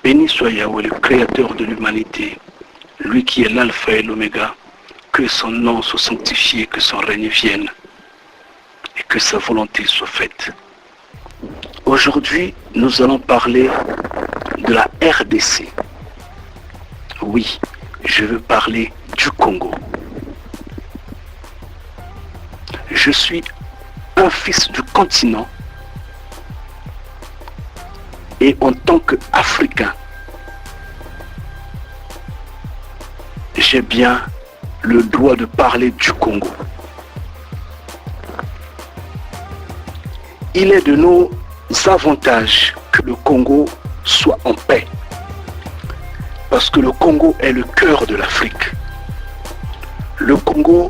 Béni soit Yahweh, le créateur de l'humanité, lui qui est l'alpha et l'oméga, que son nom soit sanctifié, que son règne vienne et que sa volonté soit faite. Aujourd'hui, nous allons parler de la RDC. Oui, je veux parler du Congo. Je suis un fils du continent et en tant qu'Africain, j'ai bien le droit de parler du Congo. Il est de nos avantages que le Congo soit en paix. Parce que le Congo est le cœur de l'Afrique. Le Congo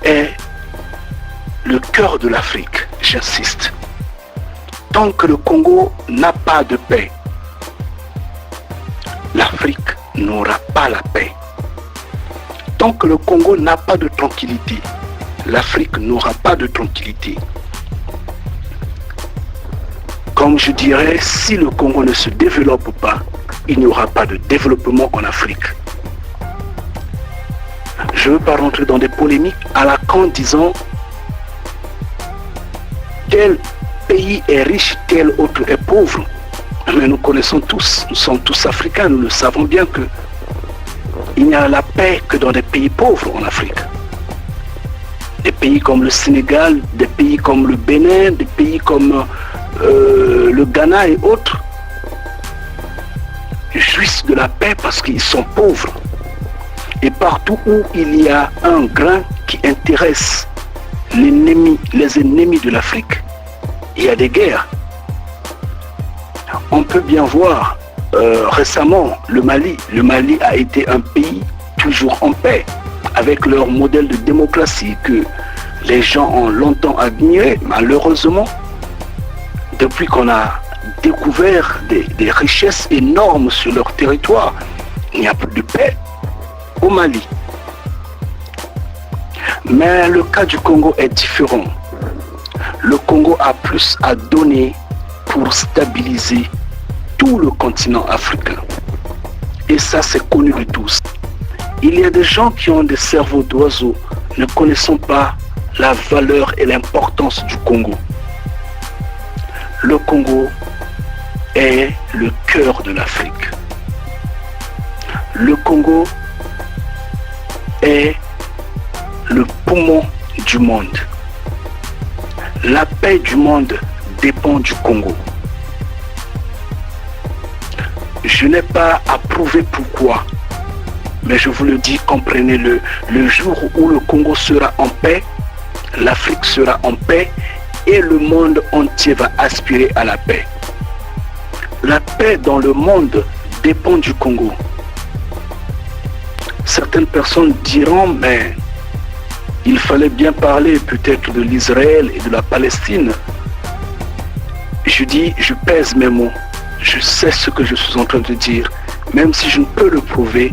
est le cœur de l'Afrique, j'insiste. Tant que le Congo n'a pas de paix, l'Afrique n'aura pas la paix. Tant que le Congo n'a pas de tranquillité, l'Afrique n'aura pas de tranquillité. Comme je dirais, si le Congo ne se développe pas, il n'y aura pas de développement en Afrique. Je ne veux pas rentrer dans des polémiques à la con disant tel pays est riche, tel autre est pauvre. Mais nous connaissons tous, nous sommes tous africains, nous le savons bien que il n'y a la paix que dans des pays pauvres en Afrique. Des pays comme le Sénégal, des pays comme le Bénin, des pays comme le Ghana et autres jouissent de la paix parce qu'ils sont pauvres. Et partout où il y a un grain qui intéresse les ennemis de l'Afrique, il y a des guerres. On peut bien voir récemment le Mali. Le Mali a été un pays toujours en paix, avec leur modèle de démocratie que les gens ont longtemps admiré. Malheureusement, depuis qu'on a découvert des richesses énormes sur leur territoire, il n'y a plus de paix au Mali. Mais le cas du Congo est différent. Le Congo a plus à donner pour stabiliser tout le continent africain. Et ça, c'est connu de tous. Il y a des gens qui ont des cerveaux d'oiseaux, ne connaissant pas la valeur et l'importance du Congo. Le Congo est le cœur de l'Afrique. Le Congo est le poumon du monde. La paix du monde dépend du Congo. Je n'ai pas à prouver pourquoi, mais je vous le dis, comprenez-le. Le jour où le Congo sera en paix, l'Afrique sera en paix et le monde entier va aspirer à la paix. La paix dans le monde dépend du Congo. Certaines personnes diront, mais il fallait bien parler peut-être de l'Israël et de la Palestine. Je dis, je pèse mes mots. Je sais ce que je suis en train de dire. Même si je ne peux le prouver,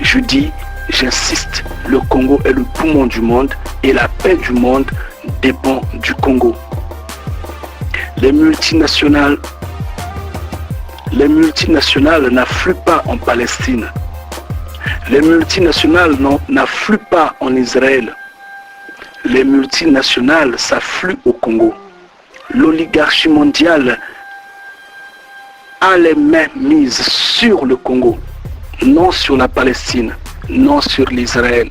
je dis, j'insiste, le Congo est le poumon du monde et la paix du monde dépend du Congo. Les multinationales n'affluent pas en Palestine. Les multinationales n'affluent pas en Israël. Les multinationales s'affluent au Congo. L'oligarchie mondiale a les mains mises sur le Congo, non sur la Palestine, non sur l'Israël.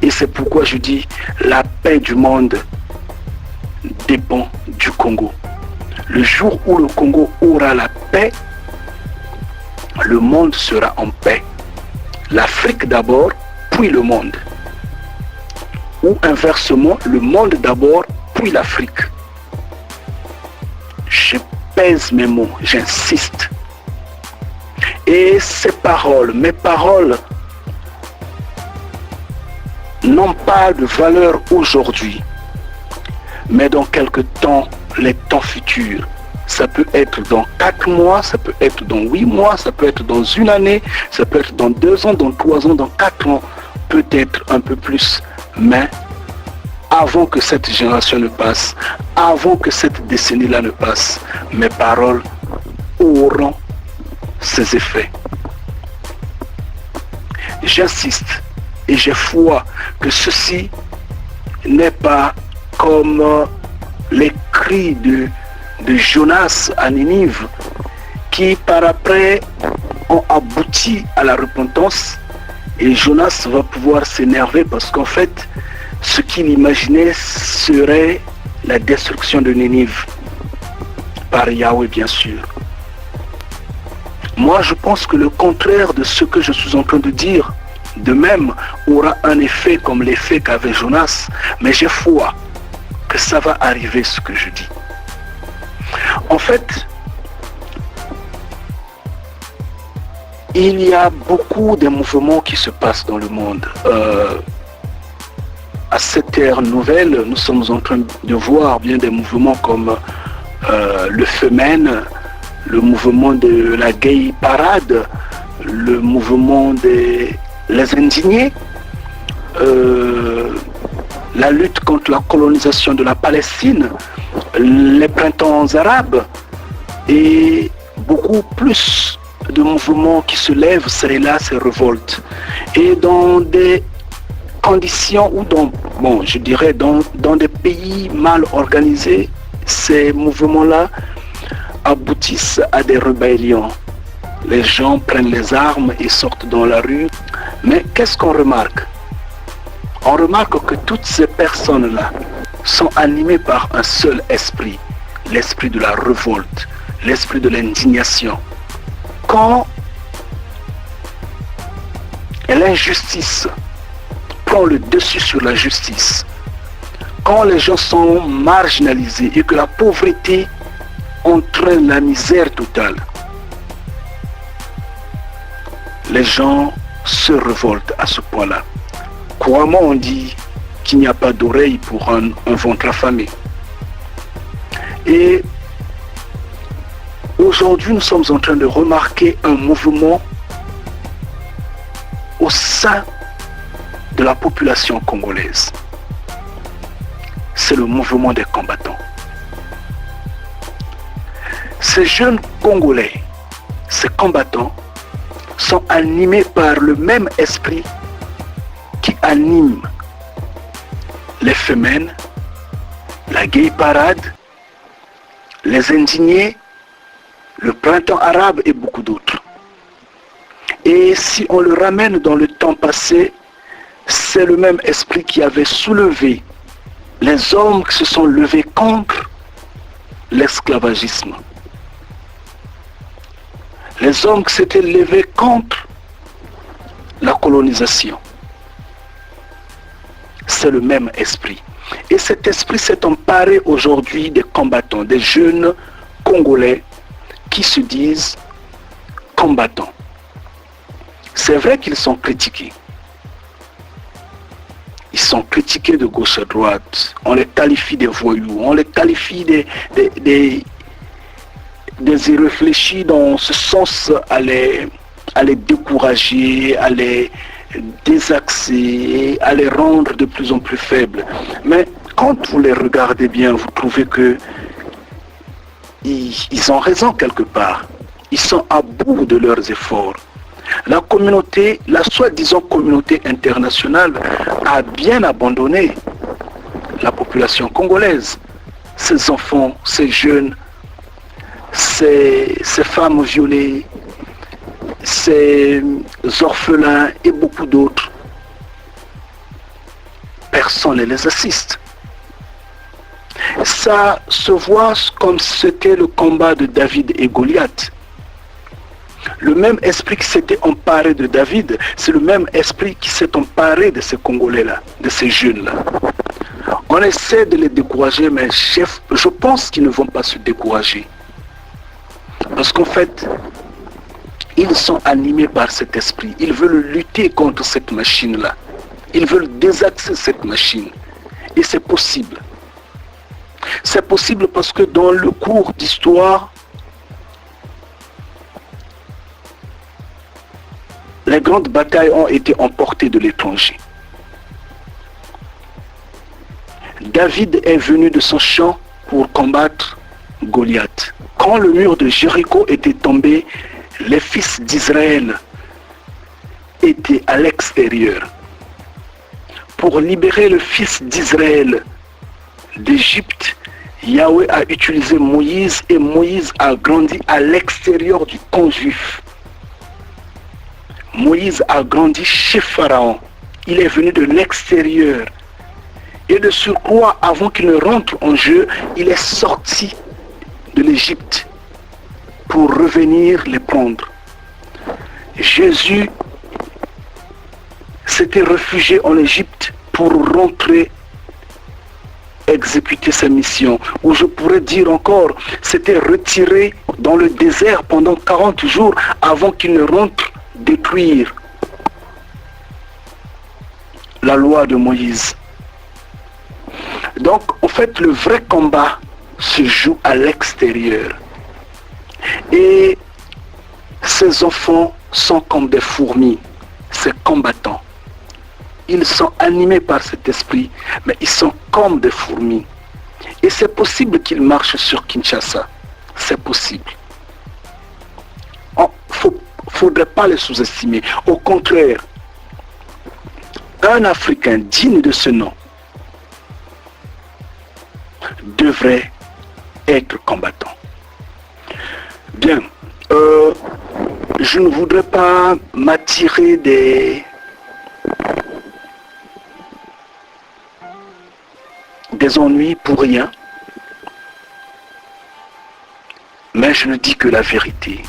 Et c'est pourquoi je dis, la paix du monde dépend du Congo. Le jour où le Congo aura la paix, le monde sera en paix. L'Afrique d'abord, puis le monde. Ou inversement, le monde d'abord, puis l'Afrique. Je pèse mes mots, j'insiste. Et ces paroles, mes paroles, n'ont pas de valeur aujourd'hui, mais dans quelques temps, les temps futurs. Ça peut être dans 4 mois, ça peut être dans 8 mois, ça peut être dans 1 année, ça peut être dans 2 ans, dans 3 ans, dans 4 ans, peut-être un peu plus. Mais avant que cette génération ne passe, avant que cette décennie-là ne passe, mes paroles auront ses effets. J'insiste et j'ai foi que ceci n'est pas comme les cris de Jonas à Ninive qui par après ont abouti à la repentance, et Jonas va pouvoir s'énerver parce qu'en fait ce qu'il imaginait serait la destruction de Ninive par Yahweh, bien sûr. Moi je pense que le contraire de ce que je suis en train de dire de même aura un effet comme l'effet qu'avait Jonas, mais j'ai foi que ça va arriver ce que je dis. En fait, il y a beaucoup de mouvements qui se passent dans le monde. À cette ère nouvelle, nous sommes en train de voir bien des mouvements comme le Femen, le mouvement de la Gay Parade, le mouvement des indignés, la lutte contre la colonisation de la Palestine, les printemps arabes et beaucoup plus de mouvements qui se lèvent, là, ces révoltes. Et dans des conditions ou je dirais dans des pays mal organisés, ces mouvements-là aboutissent à des rébellions. Les gens prennent les armes et sortent dans la rue. Mais qu'est-ce qu'on remarque? On remarque que toutes ces personnes-là sont animées par un seul esprit, l'esprit de la révolte, l'esprit de l'indignation. Quand l'injustice prend le dessus sur la justice, quand les gens sont marginalisés et que la pauvreté entraîne la misère totale, les gens se révoltent à ce point-là. Couramment on dit qu'il n'y a pas d'oreille pour un ventre affamé. Et aujourd'hui nous sommes en train de remarquer un mouvement au sein de la population congolaise. C'est le mouvement des combattants. Ces jeunes Congolais, ces combattants, sont animés par le même esprit qui anime les Femmes, la Gay Parade, les indignés, le printemps arabe et beaucoup d'autres. Et si on le ramène dans le temps passé, c'est le même esprit qui avait soulevé les hommes qui se sont levés contre l'esclavagisme. Les hommes qui s'étaient levés contre la colonisation. C'est le même esprit. Et cet esprit s'est emparé aujourd'hui des combattants, des jeunes Congolais qui se disent combattants. C'est vrai qu'ils sont critiqués. Ils sont critiqués de gauche à droite. On les qualifie des voyous, on les qualifie des irréfléchis dans ce sens à les décourager, à les désaxer, à les rendre de plus en plus faibles. Mais quand vous les regardez bien, vous trouvez que ils ont raison quelque part. Ils sont à bout de leurs efforts. La communauté, la soi-disant communauté internationale a bien abandonné la population congolaise. Ces enfants, ces jeunes, ces femmes violées, ces orphelins et beaucoup d'autres. Personne ne les assiste. Ça se voit comme c'était le combat de David et Goliath. Le même esprit qui s'était emparé de David, c'est le même esprit qui s'est emparé de ces Congolais-là, de ces jeunes-là. On essaie de les décourager, mais je pense qu'ils ne vont pas se décourager. Parce qu'en fait, ils sont animés par cet esprit. Ils veulent lutter contre cette machine-là. Ils veulent désaxer cette machine. Et c'est possible. C'est possible parce que dans le cours d'histoire, les grandes batailles ont été emportées de l'étranger. David est venu de son champ pour combattre Goliath. Quand le mur de Jéricho était tombé, les fils d'Israël étaient à l'extérieur. Pour libérer le fils d'Israël d'Égypte, Yahweh a utilisé Moïse et Moïse a grandi à l'extérieur du camp juif. Moïse a grandi chez Pharaon. Il est venu de l'extérieur. Et de surcroît, avant qu'il ne rentre en jeu, il est sorti de l'Égypte pour revenir les prendre. Jésus s'était réfugié en Égypte pour rentrer exécuter sa mission, ou je pourrais dire encore, s'était retiré dans le désert pendant 40 jours avant qu'il ne rentre détruire la loi de Moïse. Donc, en fait, le vrai combat se joue à l'extérieur. Et ces enfants sont comme des fourmis, ces combattants. Ils sont animés par cet esprit, mais ils sont comme des fourmis. Et c'est possible qu'ils marchent sur Kinshasa. C'est possible. Il ne faudrait pas les sous-estimer. Au contraire, un Africain digne de ce nom devrait être combattant. Bien, je ne voudrais pas m'attirer des ennuis pour rien, mais je ne dis que la vérité.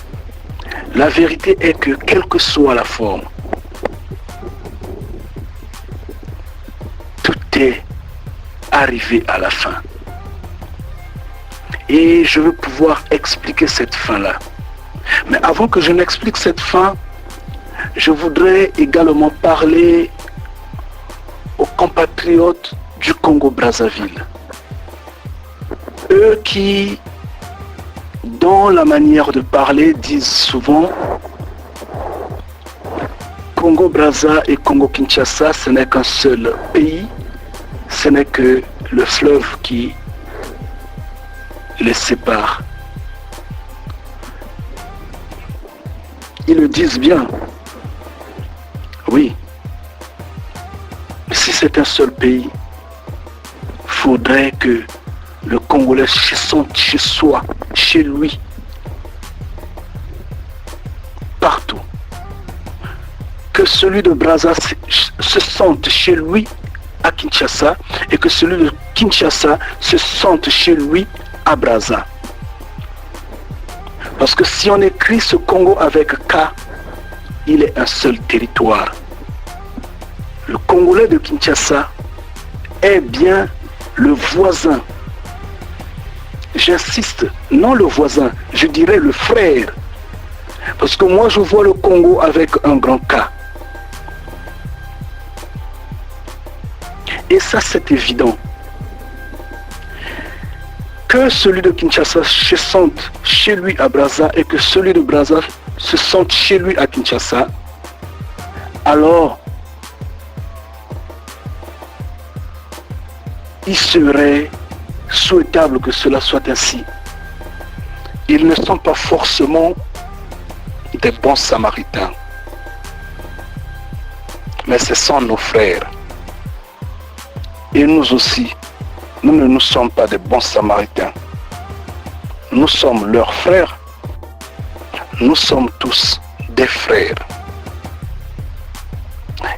La vérité est que quelle que soit la forme, tout est arrivé à la fin. Et je veux pouvoir expliquer cette fin-là. Mais avant que je n'explique cette fin, je voudrais également parler aux compatriotes du Congo-Brazzaville. Eux qui, dans la manière de parler, disent souvent Congo-Brazza et Congo-Kinshasa, ce n'est qu'un seul pays, ce n'est que le fleuve qui les sépare. Ils le disent bien. Oui. Mais si c'est un seul pays, il faudrait que le Congolais se sente chez soi, chez lui, partout. Que celui de Brazza se sente chez lui à Kinshasa et que celui de Kinshasa se sente chez lui à Brazza. Parce que si on écrit ce Congo avec K, il est un seul territoire. Le Congolais de Kinshasa est bien le voisin. J'insiste, non le voisin, je dirais le frère. Parce que moi je vois le Congo avec un grand K. Et ça c'est évident. Que celui de Kinshasa se sente chez lui à Brazza et que celui de Brazza se sente chez lui à Kinshasa, alors il serait souhaitable que cela soit ainsi. Ils ne sont pas forcément des bons samaritains, mais ce sont nos frères. Et nous aussi, nous ne sommes pas des bons samaritains. Nous sommes leurs frères. Nous sommes tous des frères.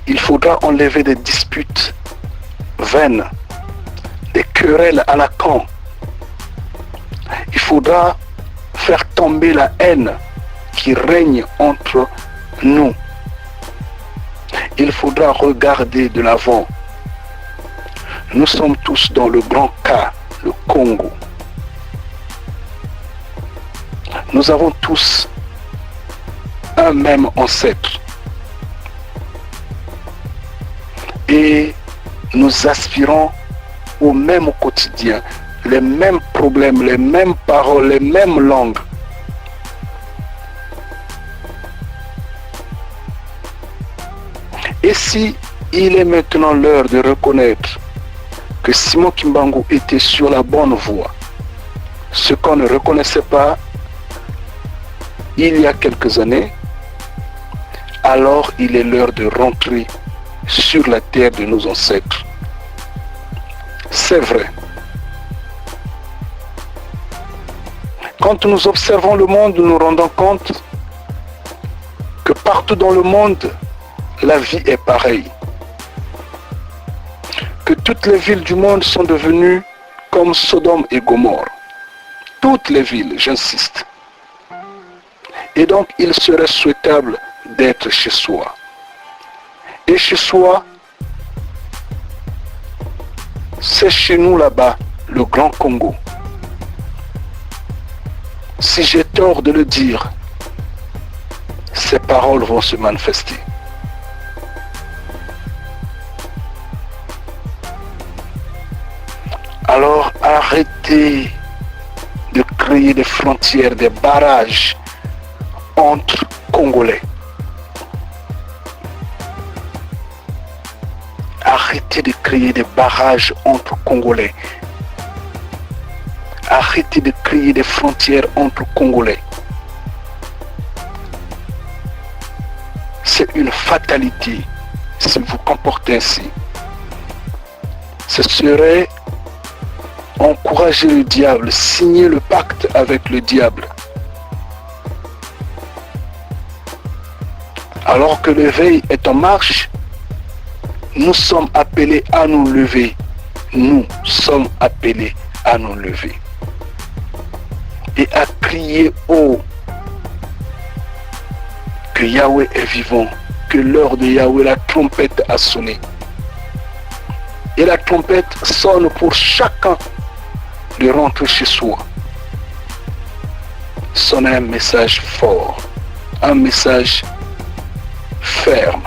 Il faudra enlever des disputes vaines, des querelles à la con. Il faudra faire tomber la haine qui règne entre nous. Il faudra regarder de l'avant. Nous sommes tous dans le grand cas, le Congo. Nous avons tous un même ancêtre. Et nous aspirons au même quotidien, les mêmes problèmes, les mêmes paroles, les mêmes langues. Et si il est maintenant l'heure de reconnaître que Simon Kimbangu était sur la bonne voie. Ce qu'on ne reconnaissait pas il y a quelques années, alors il est l'heure de rentrer sur la terre de nos ancêtres. C'est vrai. Quand nous observons le monde, nous nous rendons compte que partout dans le monde, la vie est pareille. Que toutes les villes du monde sont devenues comme Sodome et Gomorrhe. Toutes les villes, j'insiste. Et donc, il serait souhaitable d'être chez soi. Et chez soi, c'est chez nous là-bas, le Grand Congo. Si j'ai tort de le dire, ces paroles vont se manifester. Alors arrêtez de créer des frontières, des barrages entre Congolais. Arrêtez de créer des barrages entre Congolais. Arrêtez de créer des frontières entre Congolais. C'est une fatalité si vous vous comportez ainsi. Ce serait encourager le diable, signer le pacte avec le diable. Alors que l'éveil est en marche, nous sommes appelés à nous lever. Nous sommes appelés à nous lever. Et à crier haut que Yahweh est vivant, que l'heure de Yahweh, la trompette a sonné. Et la trompette sonne pour chacun de rentrer chez soi. Sonne un message fort, un message ferme.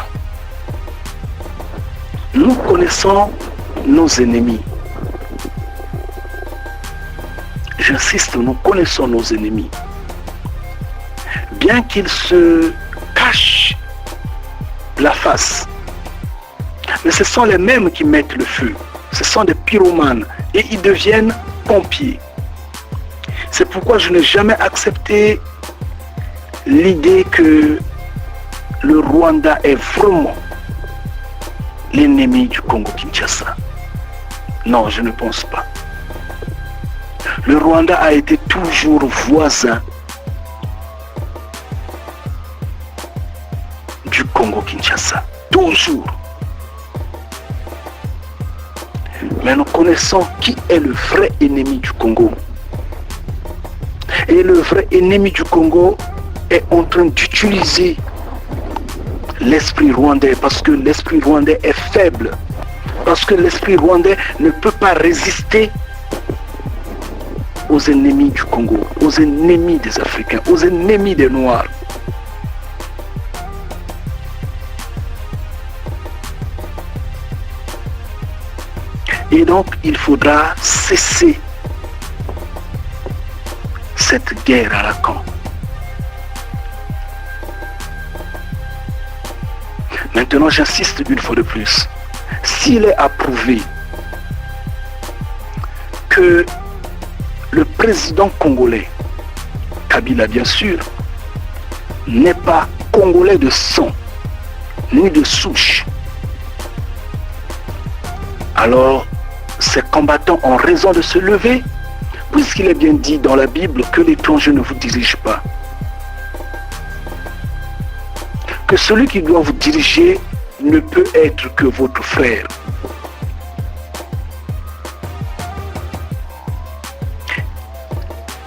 Nous connaissons nos ennemis. J'insiste, nous connaissons nos ennemis. Bien qu'ils se cachent la face, mais ce sont les mêmes qui mettent le feu. Ce sont des pyromanes et ils deviennent pompiers. C'est pourquoi je n'ai jamais accepté l'idée que le Rwanda est vraiment l'ennemi du Congo-Kinshasa. Non, je ne pense pas. Le Rwanda a été toujours voisin du Congo-Kinshasa. Toujours. Mais nous connaissons qui est le vrai ennemi du Congo. Et le vrai ennemi du Congo est en train d'utiliser l'esprit rwandais parce que l'esprit rwandais est faible. Parce que l'esprit rwandais ne peut pas résister aux ennemis du Congo, aux ennemis des Africains, aux ennemis des Noirs. Et donc, il faudra cesser cette guerre à Lacan. Maintenant, j'insiste une fois de plus. S'il est approuvé que le président congolais, Kabila bien sûr, n'est pas congolais de sang, ni de souche, alors ces combattants ont raison de se lever, puisqu'il est bien dit dans la Bible que l'étranger ne vous dirige pas. Que celui qui doit vous diriger ne peut être que votre frère.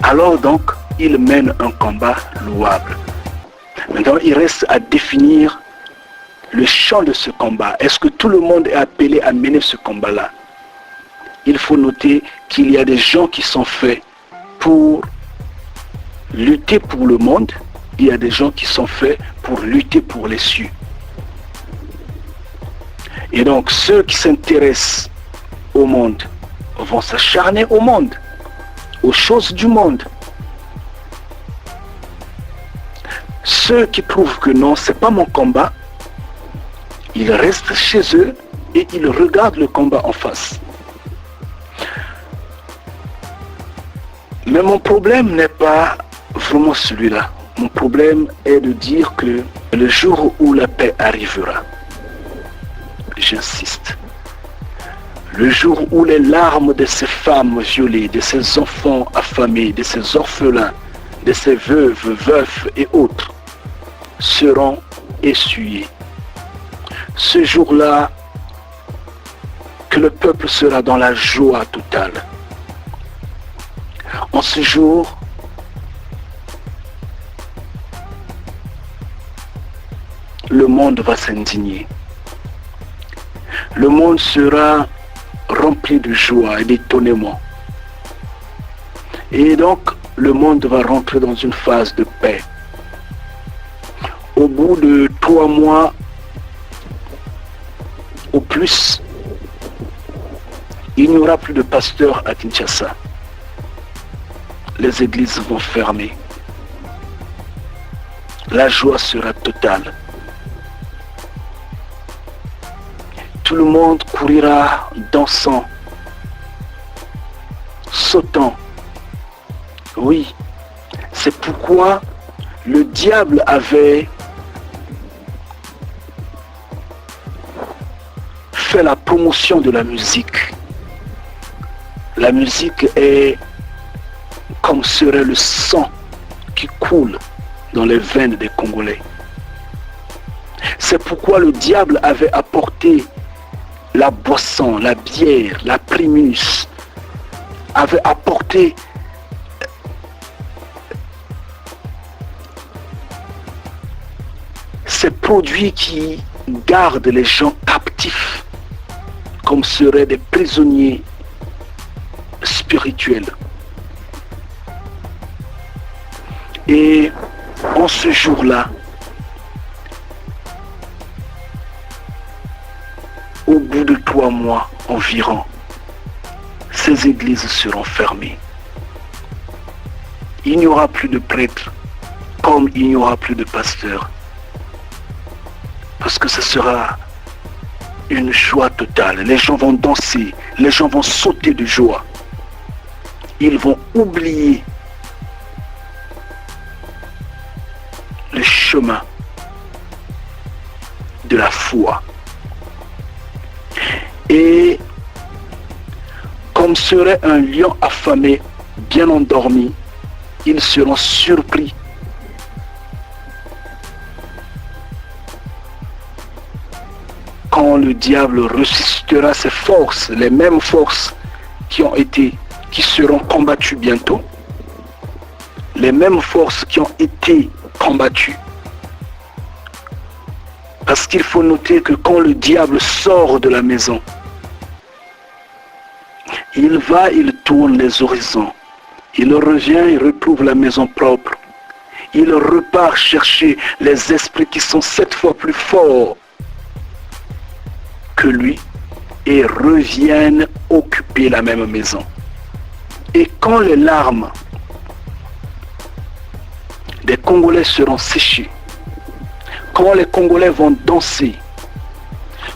Alors donc, il mène un combat louable. Maintenant, il reste à définir le champ de ce combat. Est-ce que tout le monde est appelé à mener ce combat-là? Il faut noter qu'il y a des gens qui sont faits pour lutter pour le monde. Il y a des gens qui sont faits pour lutter pour les cieux. Et donc, ceux qui s'intéressent au monde vont s'acharner au monde, aux choses du monde. Ceux qui trouvent que non, c'est pas mon combat, ils restent chez eux et ils regardent le combat en face. Mais mon problème n'est pas vraiment celui-là. Mon problème est de dire que le jour où la paix arrivera, j'insiste, le jour où les larmes de ces femmes violées, de ces enfants affamés, de ces orphelins, de ces veuves, veufs et autres seront essuyées, ce jour-là, que le peuple sera dans la joie totale. En ce jour, le monde va s'indigner. Le monde sera rempli de joie et d'étonnement. Et donc, le monde va rentrer dans une phase de paix. Au bout de 3 mois, au plus, il n'y aura plus de pasteurs à Kinshasa. Les églises vont fermer. La joie sera totale. Tout le monde courira dansant, sautant. Oui, c'est pourquoi le diable avait fait la promotion de la musique. La musique est comme serait le sang qui coule dans les veines des Congolais. C'est pourquoi le diable avait apporté la boisson, la bière, la primus, avait apporté ces produits qui gardent les gens captifs comme seraient des prisonniers spirituels. Et en ce jour-là, au bout de 3 mois environ, ces églises seront fermées. Il n'y aura plus de prêtres, comme il n'y aura plus de pasteurs. Parce que ce sera une joie totale. Les gens vont danser, les gens vont sauter de joie. Ils vont oublier le chemin de la foi. Et comme serait un lion affamé, bien endormi, ils seront surpris. Quand le diable ressuscitera ses forces, les mêmes forces qui seront combattues bientôt, les mêmes forces qui ont été combattues. Parce qu'il faut noter que quand le diable sort de la maison, il tourne les horizons. Il revient, il retrouve la maison propre. Il repart chercher les esprits qui sont 7 fois plus forts que lui et reviennent occuper la même maison. Et quand les larmes des Congolais seront séchées, quand les Congolais vont danser,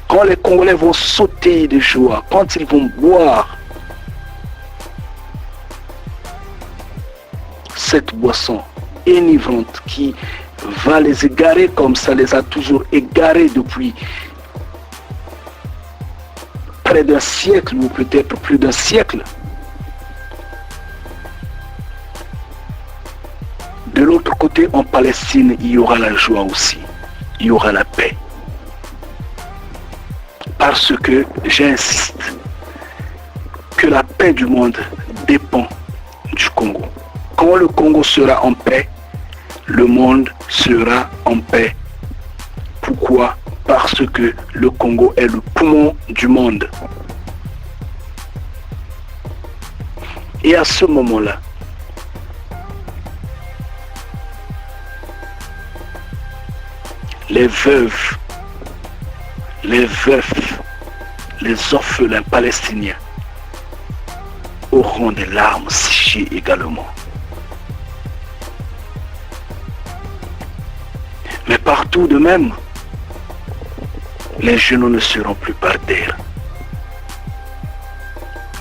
quand les Congolais vont sauter de joie, quand ils vont boire cette boisson enivrante qui va les égarer comme ça les a toujours égarés depuis près d'un siècle ou peut-être plus d'un siècle. De l'autre côté, en Palestine, il y aura la joie aussi. Il y aura la paix. Parce que, j'insiste, que la paix du monde dépend du Congo. Quand le Congo sera en paix, le monde sera en paix. Pourquoi? Parce que le Congo est le poumon du monde. Et à ce moment-là, les veuves, les veufs, les orphelins palestiniens auront des larmes séchées également. Mais partout de même, les genoux ne seront plus par terre.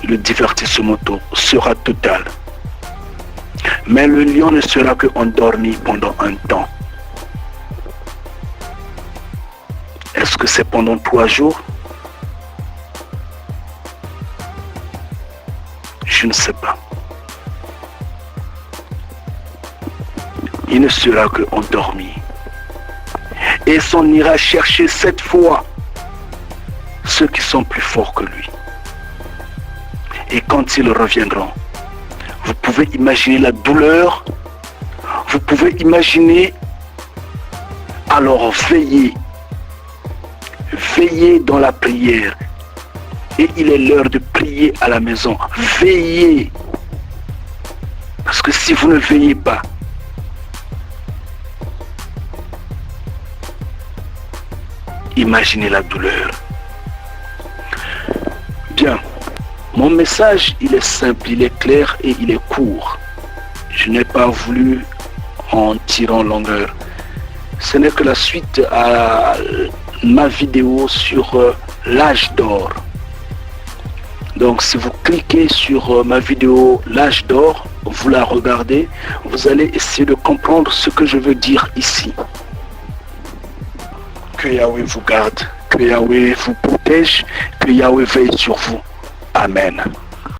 Le divertissement sera total. Mais le lion ne sera que endormi pendant un temps. Est-ce que c'est pendant 3 jours? Je ne sais pas. Il ne sera que endormi. Et s'en ira chercher 7 fois ceux qui sont plus forts que lui. Et quand ils reviendront, vous pouvez imaginer la douleur, vous pouvez imaginer, alors veillez dans la prière. Et il est l'heure de prier à la maison. Veillez. Parce que si vous ne veillez pas, imaginez la douleur. Bien. Mon message, il est simple, il est clair et il est court. Je n'ai pas voulu en tirer longueur. Ce n'est que la suite à ma vidéo sur l'âge d'or. Donc si vous cliquez sur ma vidéo l'âge d'or, vous la regardez, vous allez essayer de comprendre ce que je veux dire ici. Que Yahweh vous garde, que Yahweh vous protège, que Yahweh veille sur vous. Amen.